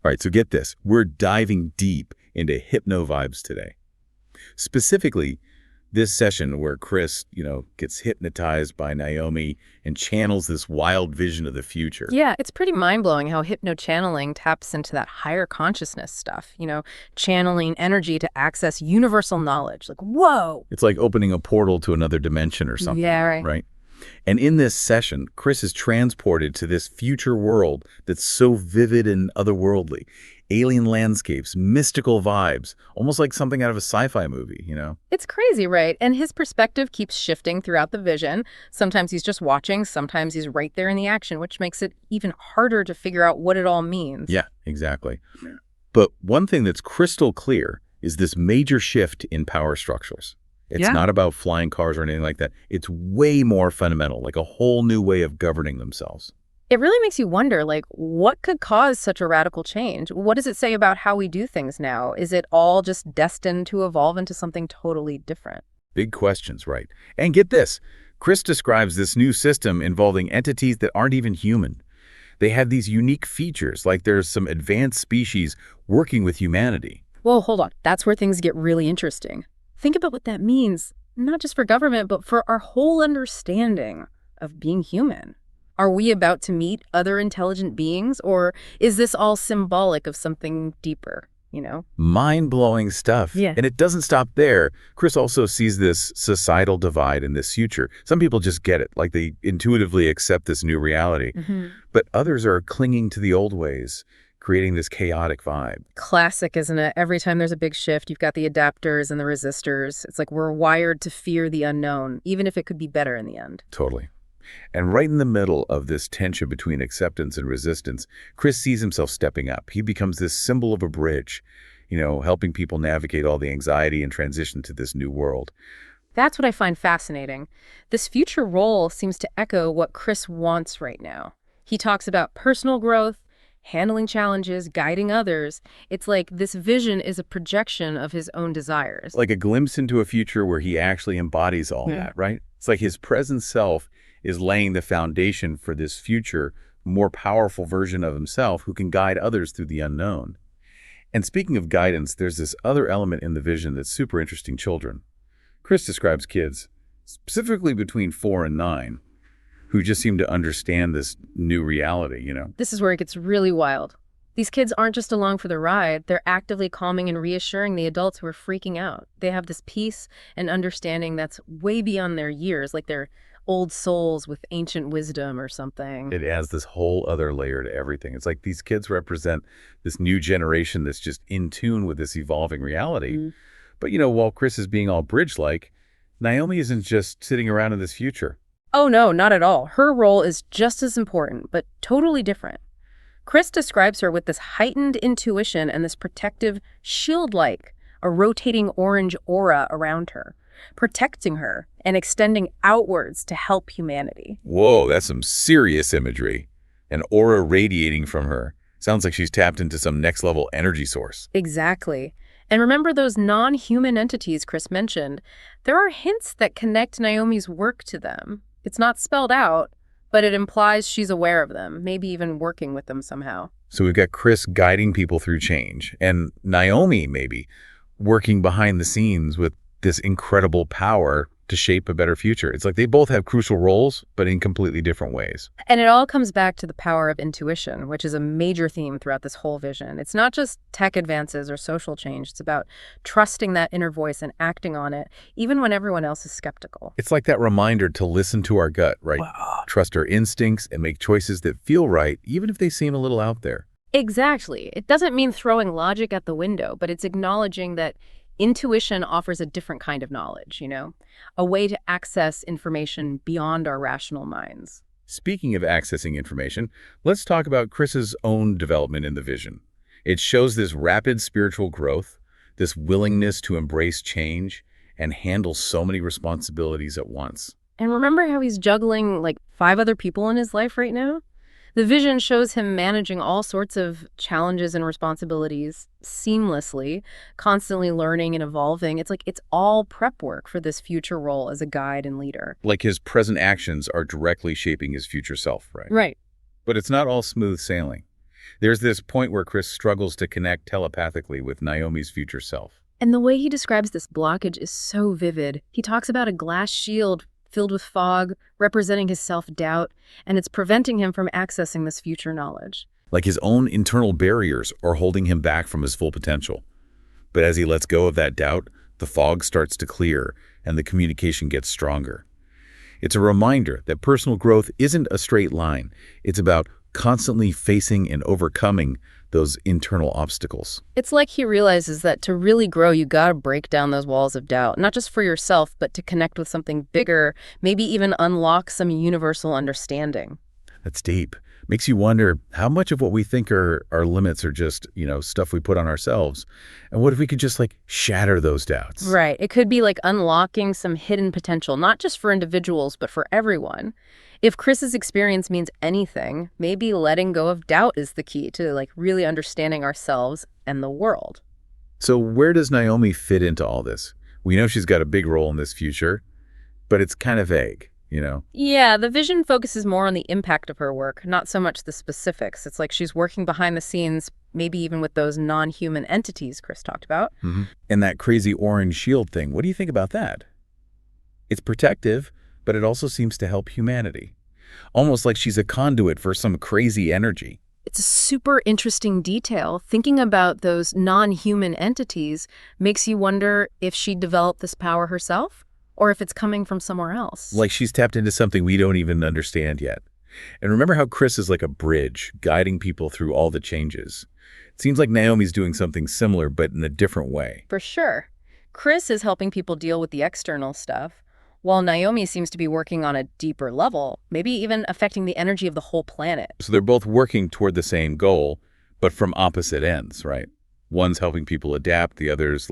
All right, so get this. We're diving deep into hypno vibes today. Specifically, this session where Chris, gets hypnotized by Naomi and channels this wild vision of the future. Yeah, it's pretty mind-blowing how hypno-channeling taps into that higher consciousness stuff, channeling energy to access universal knowledge. Like, whoa! It's like opening a portal to another dimension or something, Yeah, right. right? And in this session, Chris is transported to this future world that's so vivid and otherworldly. Alien landscapes, mystical vibes, almost like something out of a sci-fi movie. It's crazy, right? And his perspective keeps shifting throughout the vision. Sometimes he's just watching, sometimes he's right there in the action, which makes it even harder to figure out what it all means. Yeah, exactly. But one thing that's crystal clear is this major shift in power structures. It's not about flying cars or anything like that. It's way more fundamental, like a whole new way of governing themselves. It really makes you wonder, what could cause such a radical change? What does it say about how we do things now? Is it all just destined to evolve into something totally different? Big questions, right? And get this, Chris describes this new system involving entities that aren't even human. They have these unique features, like there's some advanced species working with humanity. Whoa, hold on. That's where things get really interesting. Think about what that means, not just for government, but for our whole understanding of being human. Are we about to meet other intelligent beings, or is this all symbolic of something deeper, Mind-blowing stuff. Yeah. And it doesn't stop there. Chris also sees this societal divide in this future. Some people just get it, like they intuitively accept this new reality. But others are clinging to the old ways, creating this chaotic vibe. Classic, isn't it? Every time there's a big shift, you've got the adapters and the resistors. It's like we're wired to fear the unknown, even if it could be better in the end. Totally. And right in the middle of this tension between acceptance and resistance, Chris sees himself stepping up. He becomes this symbol of a bridge, helping people navigate all the anxiety and transition to this new world. That's what I find fascinating. This future role seems to echo what Chris wants right now. He talks about personal growth, handling challenges, guiding others. It's like this vision is a projection of his own desires. Like a glimpse into a future where he actually embodies all that, right? It's like his present self is laying the foundation for this future, more powerful version of himself who can guide others through the unknown. And speaking of guidance, there's this other element in the vision that's super interesting: children. Chris describes kids, specifically between 4 and 9, who just seem to understand this new reality. This is where it gets really wild. These kids aren't just along for the ride, they're actively calming and reassuring the adults who are freaking out. They have this peace and understanding that's way beyond their years, like they're old souls with ancient wisdom or something. It adds this whole other layer to everything. It's like these kids represent this new generation that's just in tune with this evolving reality. But, while Chris is being all bridge-like, Naomi isn't just sitting around in this future. Oh no, not at all. Her role is just as important, but totally different. Chris describes her with this heightened intuition and this protective shield-like, a rotating orange aura around her, protecting her and extending outwards to help humanity. Whoa, that's some serious imagery. An aura radiating from her. Sounds like she's tapped into some next-level energy source. Exactly. And remember those non-human entities Chris mentioned? There are hints that connect Naomi's work to them. It's not spelled out, but it implies she's aware of them, maybe even working with them somehow. So we've got Chris guiding people through change, and Naomi maybe working behind the scenes with this incredible power to shape a better future. It's like they both have crucial roles, but in completely different ways. And it all comes back to the power of intuition, which is a major theme throughout this whole vision. It's not just tech advances or social change. It's about trusting that inner voice and acting on it, even when everyone else is skeptical. It's like that reminder to listen to our gut, right? Wow. Trust our instincts and make choices that feel right, even if they seem a little out there. Exactly. It doesn't mean throwing logic at the window, but it's acknowledging that intuition offers a different kind of knowledge, a way to access information beyond our rational minds. Speaking of accessing information, let's talk about Chris's own development in the vision. It shows this rapid spiritual growth, this willingness to embrace change and handle so many responsibilities at once. And remember how he's juggling 5 other people in his life right now? The vision shows him managing all sorts of challenges and responsibilities seamlessly, constantly learning and evolving. It's like it's all prep work for this future role as a guide and leader. Like his present actions are directly shaping his future self, right? Right. But it's not all smooth sailing. There's this point where Chris struggles to connect telepathically with Naomi's future self. And the way he describes this blockage is so vivid. He talks about a glass shield filled with fog, representing his self-doubt, and it's preventing him from accessing this future knowledge. Like his own internal barriers are holding him back from his full potential. But as he lets go of that doubt, the fog starts to clear and the communication gets stronger. It's a reminder that personal growth isn't a straight line. It's about constantly facing and overcoming those internal obstacles. It's like he realizes that to really grow, you gotta break down those walls of doubt, not just for yourself, but to connect with something bigger, maybe even unlock some universal understanding. That's deep. Makes you wonder how much of what we think are our limits are just, stuff we put on ourselves. And what if we could just shatter those doubts? Right. It could be like unlocking some hidden potential, not just for individuals, but for everyone. If Chris's experience means anything, maybe letting go of doubt is the key to really understanding ourselves and the world. So where does Naomi fit into all this? We know she's got a big role in this future, but it's kind of vague. Yeah, the vision focuses more on the impact of her work, not so much the specifics. It's like she's working behind the scenes, maybe even with those non-human entities Chris talked about. Mm-hmm. And that crazy orange shield thing, what do you think about that? It's protective, but it also seems to help humanity. Almost like she's a conduit for some crazy energy. It's a super interesting detail. Thinking about those non-human entities makes you wonder if she developed this power herself, or if it's coming from somewhere else. Like she's tapped into something we don't even understand yet. And remember how Chris is like a bridge, guiding people through all the changes. It seems like Naomi's doing something similar, but in a different way. For sure. Chris is helping people deal with the external stuff, while Naomi seems to be working on a deeper level, maybe even affecting the energy of the whole planet. So they're both working toward the same goal, but from opposite ends, right? One's helping people adapt, the other's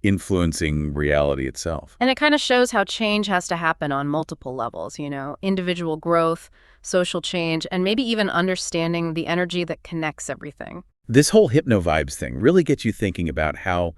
influencing reality itself. And it kind of shows how change has to happen on multiple levels, individual growth, social change, and maybe even understanding the energy that connects everything. This whole hypno-vibes thing really gets you thinking about how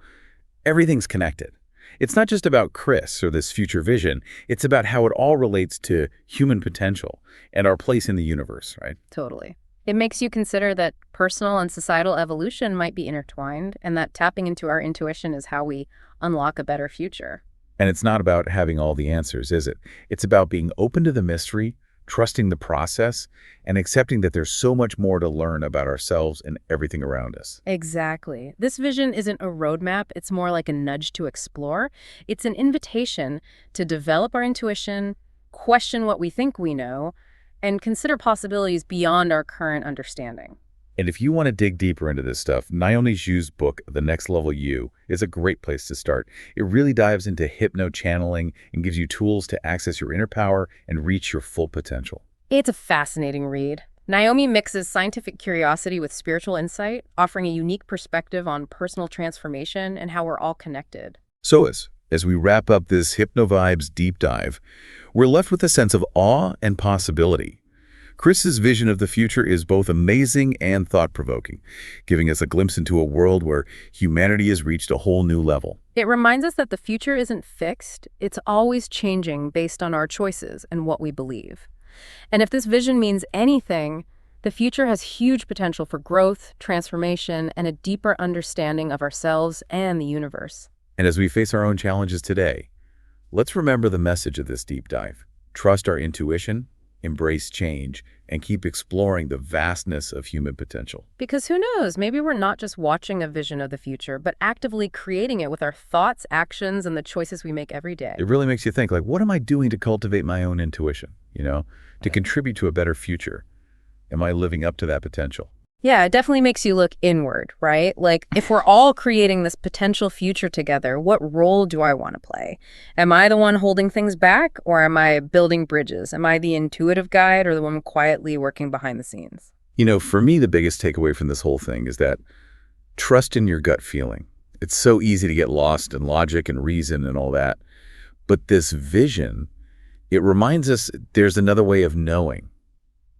everything's connected. It's not just about Chris or this future vision, it's about how it all relates to human potential and our place in the universe, right? Totally. It makes you consider that personal and societal evolution might be intertwined, and that tapping into our intuition is how we unlock a better future. And it's not about having all the answers, is it? It's about being open to the mystery, trusting the process, and accepting that there's so much more to learn about ourselves and everything around us. Exactly. This vision isn't a roadmap, it's more like a nudge to explore. It's an invitation to develop our intuition, question what we think we know, and consider possibilities beyond our current understanding. And if you want to dig deeper into this stuff, Naomi Zhu's book, The Next Level You, is a great place to start. It really dives into hypno-channeling and gives you tools to access your inner power and reach your full potential. It's a fascinating read. Naomi mixes scientific curiosity with spiritual insight, offering a unique perspective on personal transformation and how we're all connected. So as we wrap up this Hypno-Vibes deep dive, we're left with a sense of awe and possibility. Chris's vision of the future is both amazing and thought-provoking, giving us a glimpse into a world where humanity has reached a whole new level. It reminds us that the future isn't fixed, it's always changing based on our choices and what we believe. And if this vision means anything, the future has huge potential for growth, transformation, and a deeper understanding of ourselves and the universe. And as we face our own challenges today, let's remember the message of this deep dive. Trust our intuition, embrace change, and keep exploring the vastness of human potential. Because who knows, maybe we're not just watching a vision of the future, but actively creating it with our thoughts, actions, and the choices we make every day. It really makes you think, what am I doing to cultivate my own intuition, to contribute to a better future? Am I living up to that potential? Yeah, it definitely makes you look inward, right? If we're all creating this potential future together, what role do I want to play? Am I the one holding things back, or am I building bridges? Am I the intuitive guide or the one quietly working behind the scenes? For me, the biggest takeaway from this whole thing is that trust in your gut feeling. It's so easy to get lost in logic and reason and all that. But this vision, it reminds us there's another way of knowing.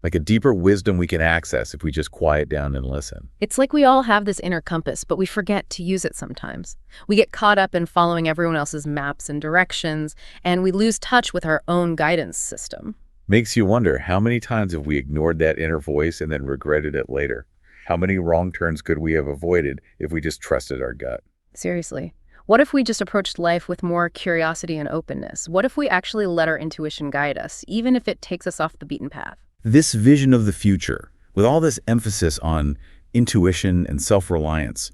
A deeper wisdom we can access if we just quiet down and listen. It's like we all have this inner compass, but we forget to use it sometimes. We get caught up in following everyone else's maps and directions, and we lose touch with our own guidance system. Makes you wonder, how many times have we ignored that inner voice and then regretted it later? How many wrong turns could we have avoided if we just trusted our gut? Seriously. What if we just approached life with more curiosity and openness? What if we actually let our intuition guide us, even if it takes us off the beaten path? This vision of the future, with all this emphasis on intuition and self-reliance,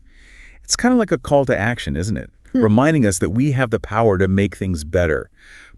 it's kind of like a call to action, isn't it? Reminding us that we have the power to make things better.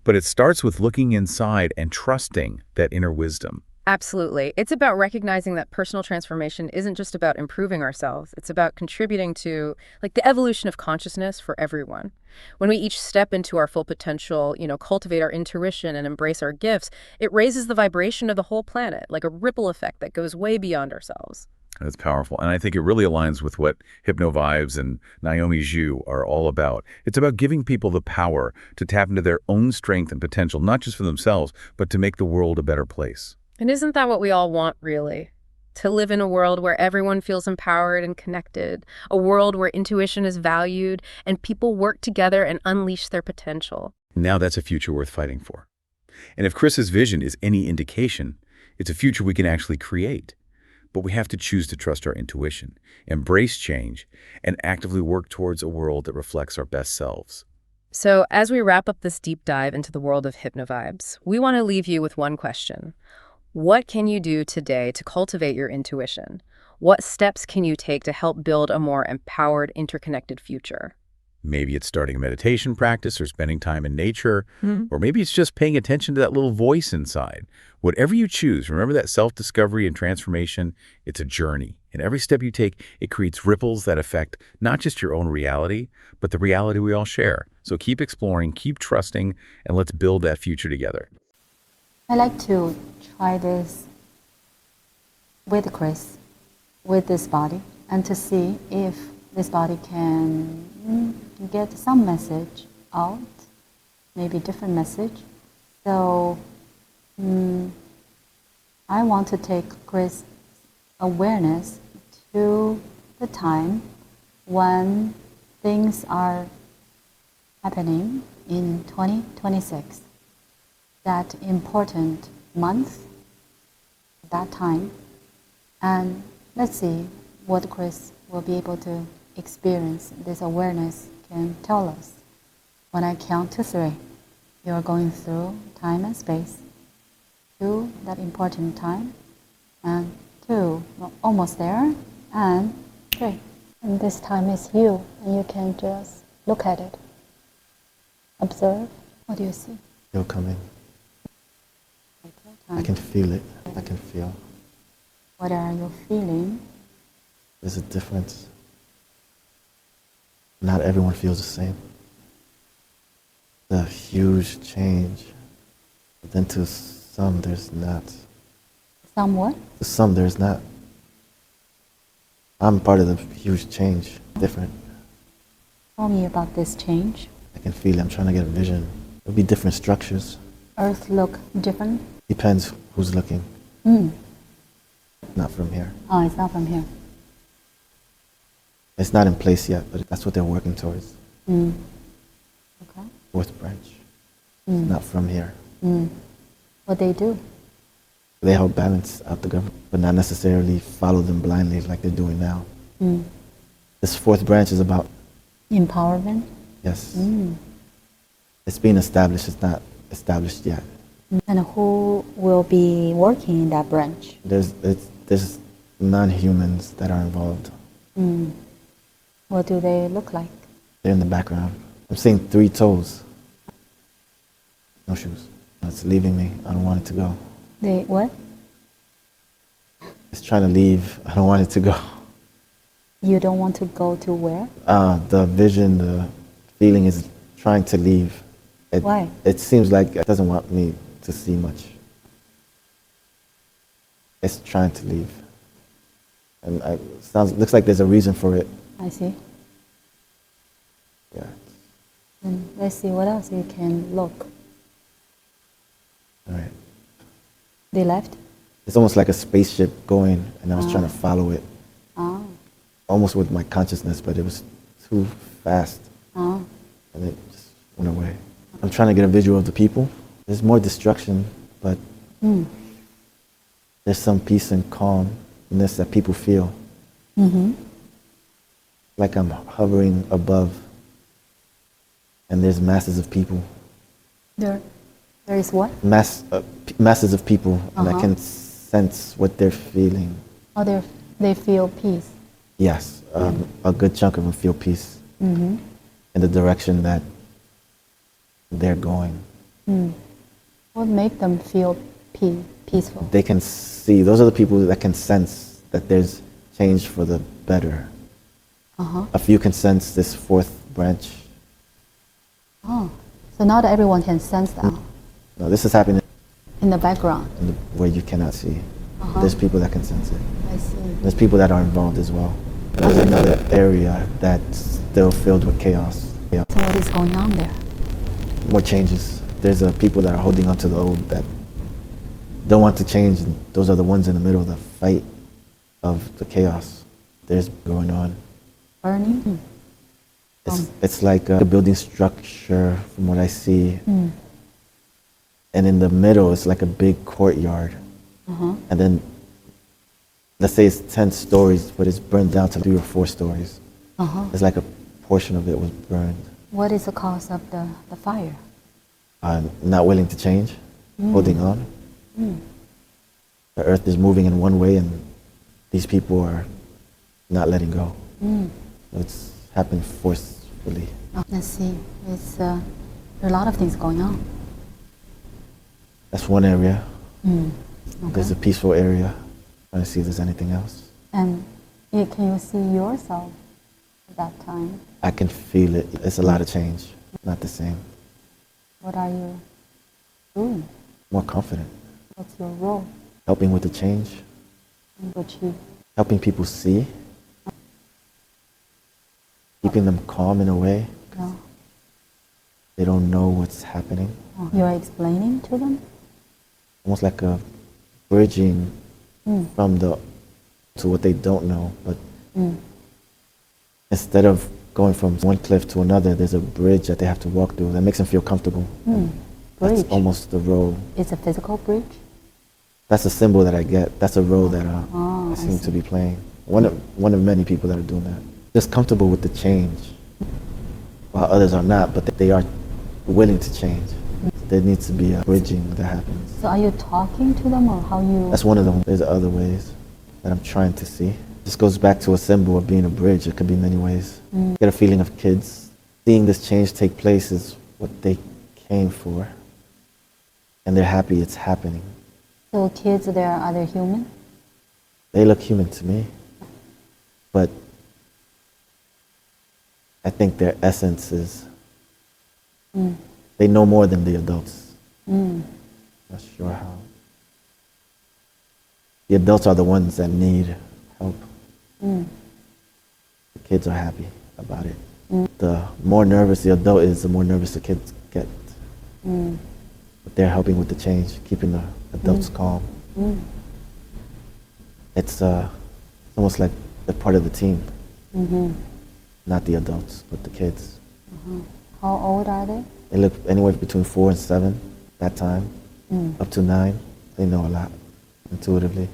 But it starts with looking inside and trusting that inner wisdom. Absolutely. It's about recognizing that personal transformation isn't just about improving ourselves. It's about contributing to the evolution of consciousness for everyone. When we each step into our full potential, cultivate our intuition and embrace our gifts, it raises the vibration of the whole planet, like a ripple effect that goes way beyond ourselves. That's powerful. And I think it really aligns with what Hypnovibes and Naomi are all about. It's about giving people the power to tap into their own strength and potential, not just for themselves, but to make the world a better place. And isn't that what we all want, really? To live in a world where everyone feels empowered and connected, a world where intuition is valued and people work together and unleash their potential. Now that's a future worth fighting for. And if Chris's vision is any indication, it's a future we can actually create. But we have to choose to trust our intuition, embrace change, and actively work towards a world that reflects our best selves. So as we wrap up this deep dive into the world of Hypnovibes, we want to leave you with one question. What can you do today to cultivate your intuition? What steps can you take to help build a more empowered, interconnected future? Maybe it's starting a meditation practice or spending time in nature, or maybe it's just paying attention to that little voice inside. Whatever you choose, remember that self-discovery and transformation, it's a journey. And every step you take, it creates ripples that affect not just your own reality, but the reality we all share. So keep exploring, keep trusting, and let's build that future together. I like to try this with Chris, with this body, and to see if this body can get some message out, maybe different message. So I want to take Chris' awareness to the time when things are happening in 2026. That important month, that time, and let's see what Chris will be able to experience. This awareness can tell us. When I count to 3, you're going through time and space to that important time, and 2, almost there, and 3. And this time is you, and you can just look at it, observe. What do you see? You're coming. I can feel it. I can feel. What are you feeling? There's a difference. Not everyone feels the same. The huge change. But then to some, there's not. Somewhat? To some, there's not. I'm part of the huge change. Different. Tell me about this change. I can feel it. I'm trying to get a vision. It'll be different structures. Earth look different? Depends who's looking. Not from here. Oh, it's not from here. It's not in place yet, but that's what they're working towards. Okay. 4th branch. Not from here. What they do? They help balance out the government, but not necessarily follow them blindly like they're doing now. This 4th branch is about... Empowerment? Yes. It's being established. It's not established yet. And who will be working in that branch? There's non-humans that are involved. What do they look like? They're in the background. I'm seeing 3 toes. No shoes. It's leaving me. I don't want it to go. They what? It's trying to leave. I don't want it to go. You don't want to go to where? The vision, the feeling is trying to leave. Why? It seems like it doesn't want me to see much. It's trying to leave. And looks like there's a reason for it. I see. Yeah. And let's see what else you can look. All right. They left? It's almost like a spaceship going, and I was trying to follow it. Almost with my consciousness, but it was too fast. And it just went away. I'm trying to get a visual of the people. There's more destruction, but there's some peace and calmness that people feel. Like I'm hovering above, and there's masses of people. There is what? Masses of people, and I can sense what they're feeling. Oh, they feel peace. Yes, a good chunk of them feel peace in the direction that they're going. What make them feel peaceful? They can see, those are the people that can sense that there's change for the better. A few can sense this fourth branch. Oh, so not everyone can sense that. No, this is happening In the background. where you cannot see. There's people that can sense it. I see. There's people that are involved as well. There's another area that's still filled with chaos. Yeah. So what is going on there? More changes. There's people that are holding on to the old that don't want to change, and those are the ones in the middle of the fight of the chaos. There's going on. Burning? It's like a building structure from what I see. And in the middle, it's like a big courtyard. And then, let's say it's 10 stories, but it's burned down to 3 or 4 stories. It's like a portion of it was burned. What is the cause of the fire? Not willing to change, holding on. The earth is moving in one way, and these people are not letting go. It's happened forcefully. Let's see. There are a lot of things going on. That's one area. Okay. There's a peaceful area. Trying to see if there's anything else. And can you see yourself at that time? I can feel it. It's a lot of change. Not the same. What are you doing? More confident. What's your role Helping with the change. to achieve? Helping people see. Keeping them calm in a way. No. They don't know what's happening. You're explaining to them? Almost like a bridging from to what they don't know. But instead of going from one cliff to another, there's a bridge that they have to walk through that makes them feel comfortable. That's Bridge. almost the role. It's a physical bridge? That's a symbol that I get. That's a role that I seem see. to be playing. One of many people that are doing that. Just comfortable with the change, while others are not, but they are willing to change. There needs to be a bridging that happens. So are you talking to them or how you... That's one of them. There's other ways that I'm trying to see. This goes back to a symbol of being a bridge. It could be many ways. Get a feeling of kids. Seeing this change take place is what they came for. And they're happy it's happening. So kids, are they human? They look human to me. But I think their essence is, they know more than the adults. Not sure how. The adults are the ones that need help. The kids are happy about it. The more nervous the adult is, the more nervous the kids get. But they're helping with the change, keeping the adults calm. It's almost like they're part of the team. Not the adults, but the kids. How old are they? They look anywhere between 4 and 7 that time, up to 9. They know a lot intuitively.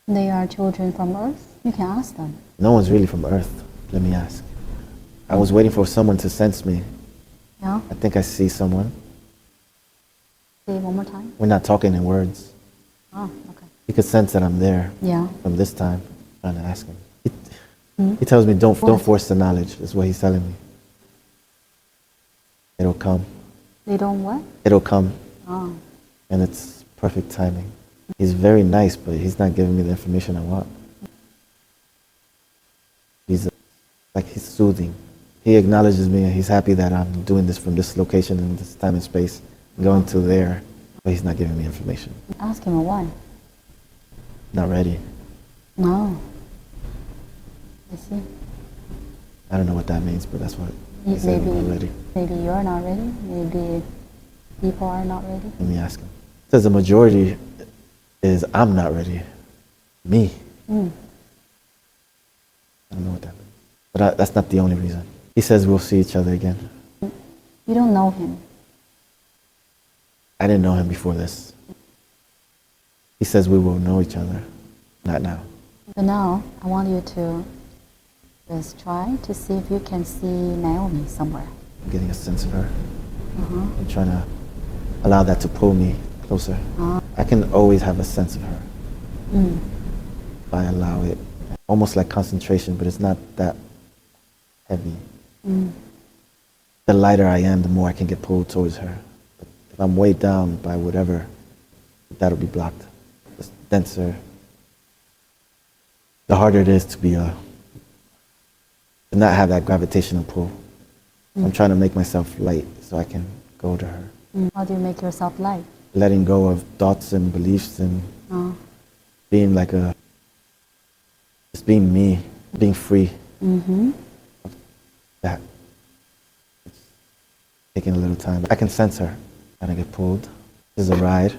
They are children from Earth? You can ask them. No one's really from Earth, let me ask. I was waiting for someone to sense me. Yeah? I think I see someone. Say it one more time. We're not talking in words. Oh, okay. He could sense that I'm there Yeah. from this time. I'm trying to ask him. He tells me, don't force the knowledge, is what he's telling me. It'll come. They don't what? It'll come. Oh. And it's perfect timing. He's very nice, but he's not giving me the information I want. He's soothing. He acknowledges me and he's happy that I'm doing this from this location and this time and space, going to there, but he's not giving me information. Ask him why. Not ready. No. I see. I don't know what that means, but that's what he said. I'm not ready. Maybe you're not ready. Maybe people are not ready. Let me ask him. It says the majority is I'm not ready. Me. I don't know what that means. But that's not the only reason. He says we'll see each other again. You don't know him. I didn't know him before this. He says we will know each other. Not now. So now I want you to just try to see if you can see Naomi somewhere. I'm getting a sense of her. I'm trying to allow that to pull me closer. I can always have a sense of her if I allow it. Almost like concentration, but it's not that heavy. The lighter I am, the more I can get pulled towards her. But if I'm weighed down by whatever, that'll be blocked. It's denser. The harder it is to be to not have that gravitational pull. I'm trying to make myself light so I can go to her. How do you make yourself light? Letting go of thoughts and beliefs and being like just being me, being free. That. It's taking a little time. I can sense her trying to get pulled. This is a ride.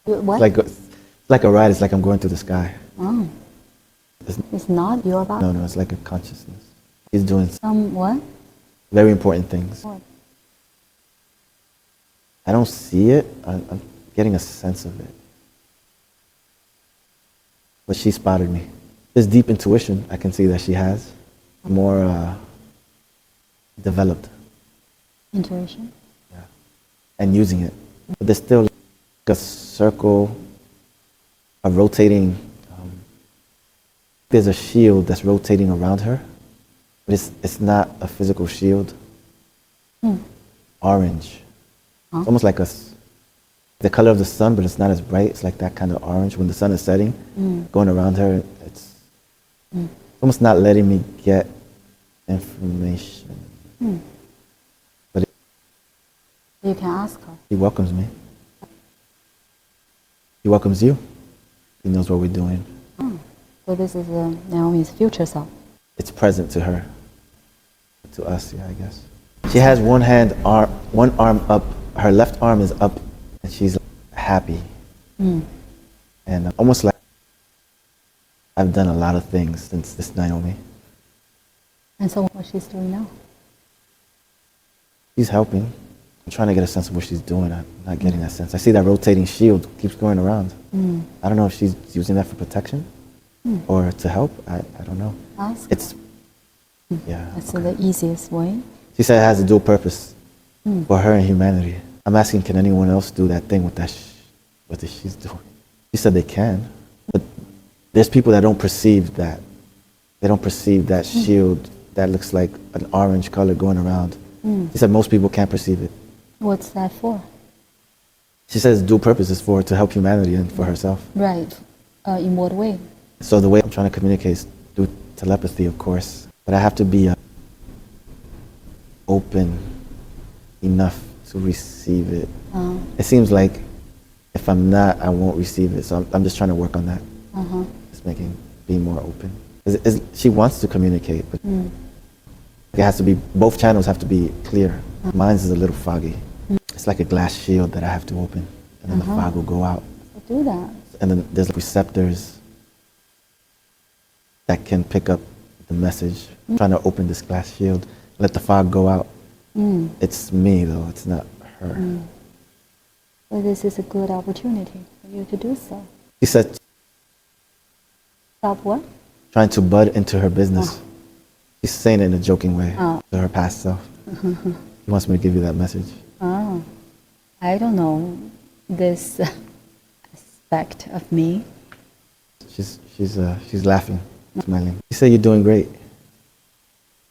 What? It's like a ride. It's like I'm going through the sky. Oh. It's not your body? No, it's like a consciousness. He's doing Some what? very important things. What? I don't see it. I'm getting a sense of it. But she spotted me. This deep intuition I can see that she has. More developed. Intuition? Yeah. And using it. But there's still like a circle, a rotating, there's a shield that's rotating around her, but it's not a physical shield. Orange. It's almost like the color of the sun, but it's not as bright. It's like that kind of orange when the sun is setting, going around her. It's almost not letting me get information. But You can ask her. he welcomes me. He welcomes you. He knows what we're doing. So this is Naomi's future self. It's present to her. To us, yeah, I guess. She has one arm up. Her left arm is up, and she's happy. And almost like I've done a lot of things since this Naomi. And so what she's doing now? She's helping. I'm trying to get a sense of what she's doing. I'm not getting that sense. I see that rotating shield keeps going around. I don't know if she's using that for protection or to help. I don't know. Ask. It's, yeah. That's okay. the easiest way. She said it has a dual purpose for her and humanity. I'm asking, can anyone else do that thing with what she's doing? She said they can, but there's people that don't perceive that. They don't perceive that shield that looks like an orange color going around. She said most people can't perceive it. What's that for? She says dual purpose is to help humanity and for herself. Right. In what way? So the way I'm trying to communicate is through telepathy, of course, but I have to be open enough to receive it. It seems like if I'm not, I won't receive it. So I'm just trying to work on that. Just being more open. She wants to communicate, but it has to be, both channels have to be clear. Mine's is a little foggy. It's like a glass shield that I have to open, and then the fog will go out. So do that. And then there's receptors that can pick up the message. I'm trying to open this glass shield, let the fog go out. It's me though, it's not her. Well, this is a good opportunity for you to do so. She said, Stop what? trying to bud into her business. She's saying it in a joking way to her past self. He wants me to give you that message. I don't know this aspect of me. She's laughing, smiling. She said, you're doing great.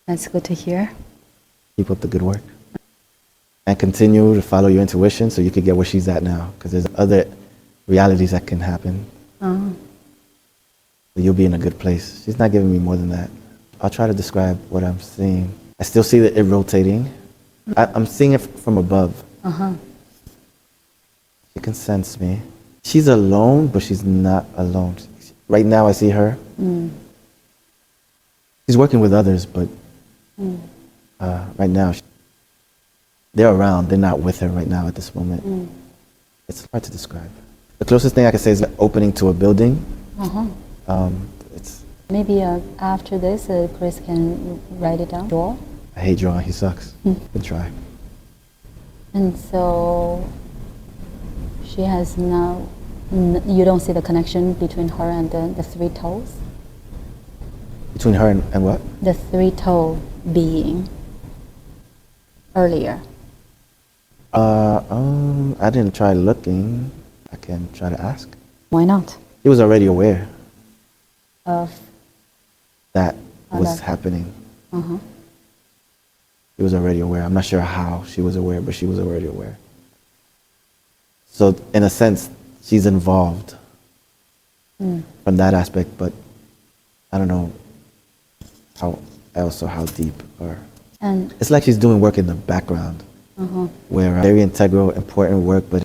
That's good to hear. Keep up the good work. And continue to follow your intuition so you could get where she's at now. Because there's other realities that can happen. You'll be in a good place. She's not giving me more than that. I'll try to describe what I'm seeing. I still see it rotating. I'm seeing it from above. She can sense me. She's alone, but she's not alone. Right now I see her. She's working with others, but right now they're around. They're not with her right now at this moment. It's hard to describe. The closest thing I can say is opening to a building. It's Maybe after this, Chris can write it down. Draw. I hate drawing. He sucks. Good try. And so she has now You don't see the connection between her and the three toes? Between her and what? The three-toe being earlier. I didn't try looking. I can try to ask. Why not? He was already aware Of that was that. happening. Uh-huh. He was already aware. I'm not sure how she was aware, but she was already aware. So in a sense, she's involved from that aspect, but I don't know how else or how deep. Or And it's like she's doing work in the background, where very integral, important work, but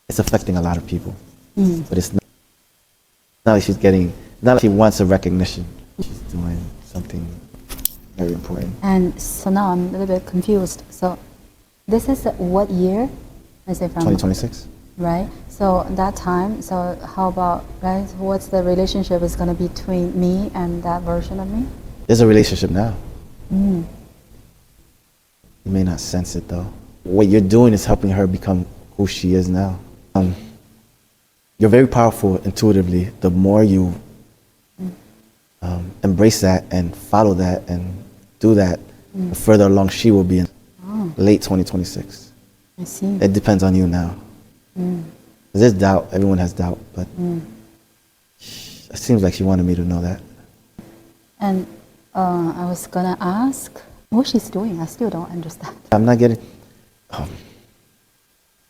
it's affecting a lot of people. But it's not like she's getting, not like she wants a recognition. She's doing something very important. and so now I'm a little bit confused. So this is what year? I say from 2026. right? So that time, so how about, right? What's the relationship is going to be between me and that version of me? There's a relationship now. You may not sense it though. What you're doing is helping her become who she is now. You're very powerful intuitively. The more you embrace that and follow that and do that, the further along she will be in late 2026. I see. It depends on you now. There's doubt. Everyone has doubt, but it seems like she wanted me to know that. And I was going to ask what she's doing. I still don't understand. I'm not getting. I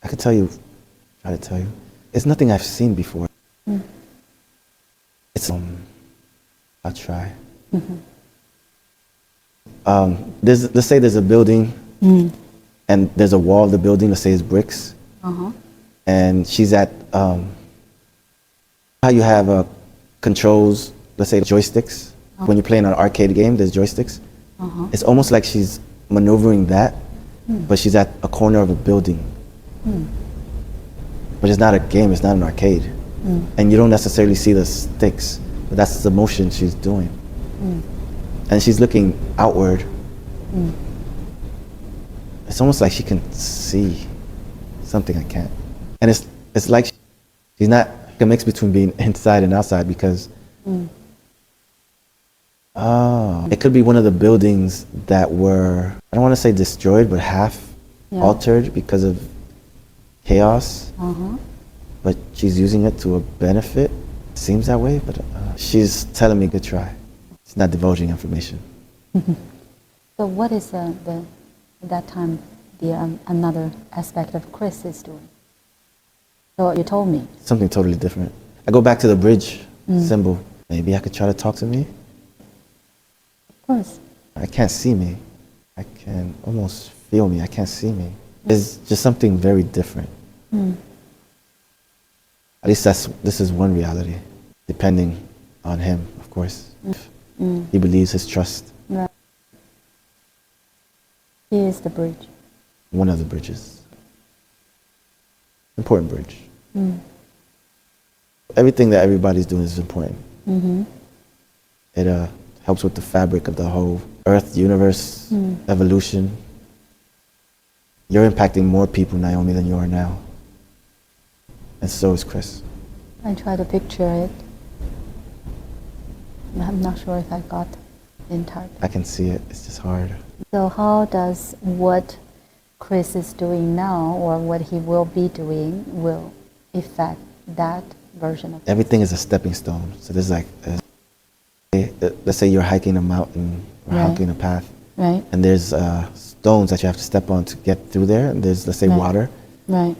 could tell you, try to tell you. It's nothing I've seen before. It's I'll try. Let's say there's a building, and there's a wall of the building. Let's say it's bricks, and she's at how you have controls. Let's say joysticks. When you're playing an arcade game, there's joysticks. It's almost like she's maneuvering that, but she's at a corner of a building. But it's not a game, it's not an arcade. And you don't necessarily see the sticks, but that's the motion she's doing. And she's looking outward. It's almost like she can see something I can't. And it's like she's not a mix between being inside and outside, because it could be one of the buildings that were, I don't want to say destroyed, but half altered because of chaos. But she's using it to a benefit. It seems that way, but she's telling me good try. She's not divulging information. So what is at that time the another aspect of Chris is doing? So you told me. Something totally different. I go back to the bridge symbol. Maybe I could try to talk to me. Of course. I can't see me. I can almost feel me. I can't see me. It's just something very different. At least this is one reality, depending on him, of course. He believes his trust. Right. He is the bridge. One of the bridges. Important bridge. Everything that everybody's doing is important. It helps with the fabric of the whole Earth, universe, evolution. You're impacting more people, Naomi, than you are now. And so is Chris. I try to picture it. I'm not sure if I got the entire picture. I can see it. It's just hard. So how does what Chris is doing now, or what he will be doing, will affect that version of Everything is a stepping stone. So there's like, let's say you're hiking a mountain or hiking a path. Right. And there's stones that you have to step on to get through there. And there's, let's say, water. Right.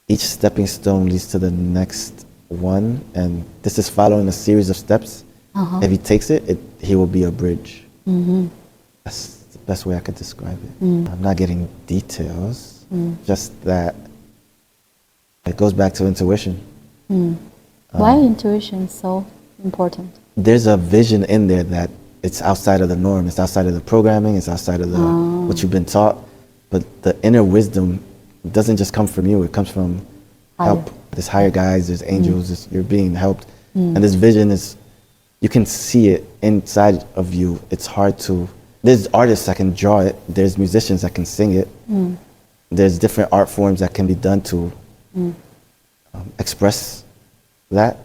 Each stepping stone leads to the next one. And this is following a series of steps. If he takes it, he will be a bridge. That's the best way I could describe it. I'm not getting details, just that it goes back to intuition. Why intuition is so important? There's a vision in there that it's outside of the norm. It's outside of the programming. It's outside of what you've been taught. But the inner wisdom doesn't just come from you. It comes from help. There's higher guides. There's angels. You're being helped. And this vision is, you can see it inside of you. It's hard to. There's artists that can draw it. There's musicians that can sing it. There's different art forms that can be done to express that.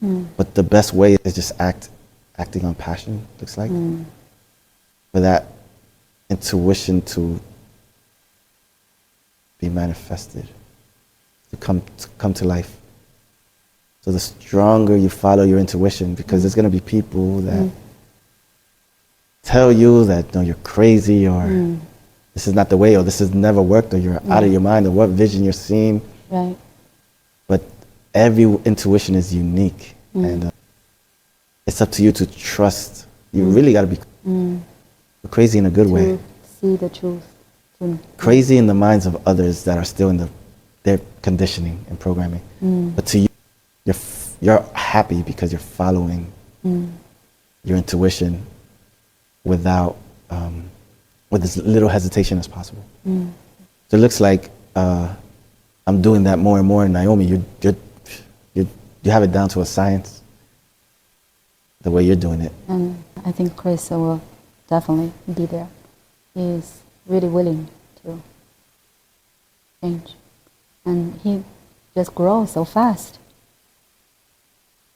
But the best way is just acting on passion, looks like. For that intuition to be manifested, to come to life. So the stronger you follow your intuition, because there's going to be people that tell you that, no, you're crazy, or this is not the way, or this has never worked, or you're out of your mind, or what vision you're seeing. Right. But every intuition is unique, and it's up to you to trust. You really got to be crazy in a good way. See the truth. Crazy in the minds of others that are still in their conditioning and programming. But to you, you're happy because you're following your intuition without with as little hesitation as possible. So it looks like I'm doing that more and more in Naomi. You have it down to a science, the way you're doing it. And I think Chris will definitely be there. He's really willing to change. And he just grows so fast.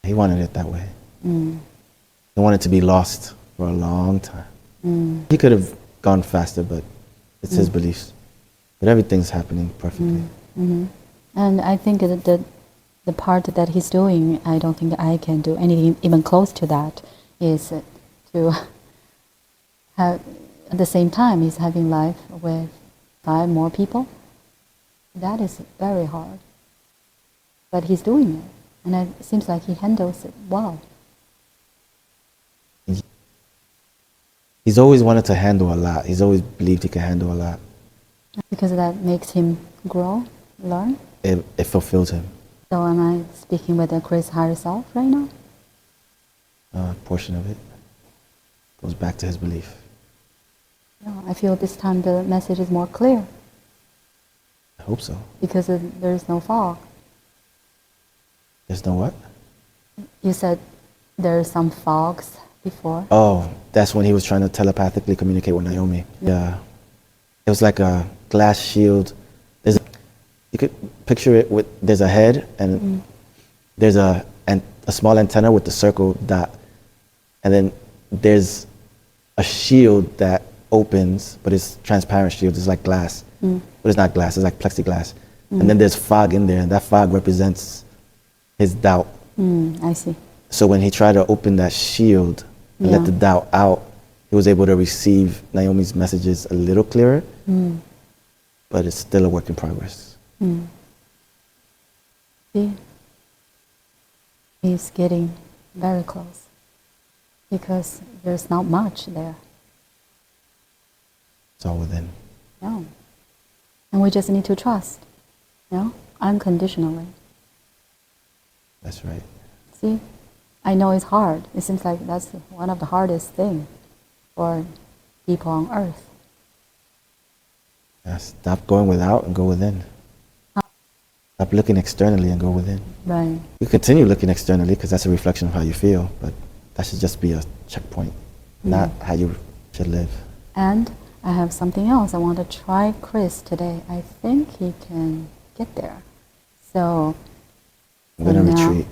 He wanted it that way. He wanted to be lost for a long time. He could have gone faster, but it's his beliefs. But everything's happening perfectly. And I think that the part that he's doing, I don't think I can do anything even close to that, is to have, at the same time, he's having life with 5 more people. That is very hard. But he's doing it. And it seems like he handles it well. He's always wanted to handle a lot. He's always believed he can handle a lot. Because that makes him grow, learn. It fulfills him. So am I speaking with the Chris higher self right now? A portion of it goes back to his belief. Yeah, I feel this time the message is more clear. I hope so. Because there's no fog. There's no what? You said there's some fogs before. Oh, that's when he was trying to telepathically communicate with Naomi. Yeah. It was like a glass shield. You could picture it with, there's a head and there's a small antenna with the circle dot. And then there's a shield that opens, but it's transparent shield. It's like glass. But it's not glass, it's like plexiglass. And then there's fog in there, and that fog represents his doubt. I see. So when he tried to open that shield and let the doubt out, he was able to receive Naomi's messages a little clearer, but it's still a work in progress. See? He's getting very close because there's not much there. It's all within. No. And we just need to trust, unconditionally. That's right. See? I know it's hard. It seems like that's one of the hardest things for people on earth. Yeah, stop going without and go within. Stop looking externally and go within. Right. You continue looking externally because that's a reflection of how you feel, but that should just be a checkpoint, not how you should live. And I have something else. I want to try Chris today. I think he can get there. So I'm going to retreat.